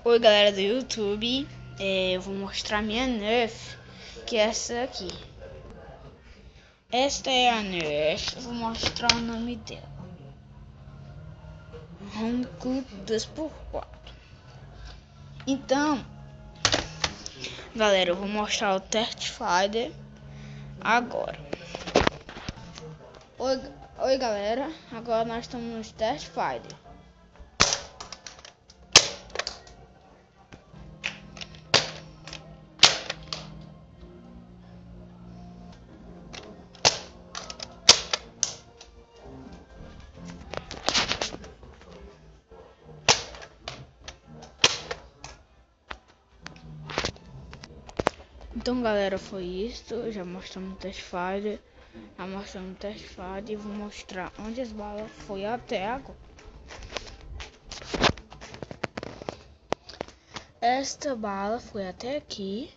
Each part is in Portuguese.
Oi galera do YouTube, eu vou mostrar minha Nerf, que é essa aqui. Esta é a Nerf, eu vou mostrar o nome dela. Ronco 2x4. Então, galera, eu vou mostrar o Test Finder agora. Oi galera, agora nós estamos no Test Finder. Então galera, foi isso, já mostramos o Test Finder, e vou mostrar onde as balas foi até agora. Esta bala foi até aqui.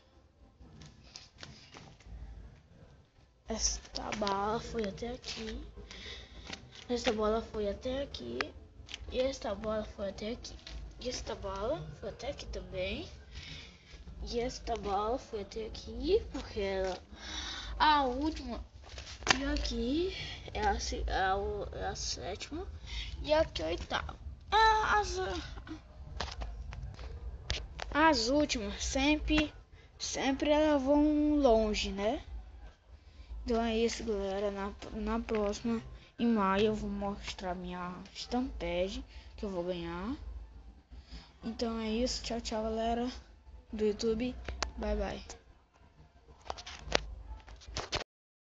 Esta bala foi até aqui. Esta bola foi até aqui. E esta bola foi até aqui. E esta bola foi até aqui também. E esta bola foi até aqui, porque ela a última. E aqui é a sétima. E aqui a oitava. As últimas sempre elas vão longe, né? Então é isso, galera. Na próxima, em maio, eu vou mostrar minha Stampede que eu vou ganhar. Então é isso. Tchau, tchau, galera do YouTube. Bye, bye.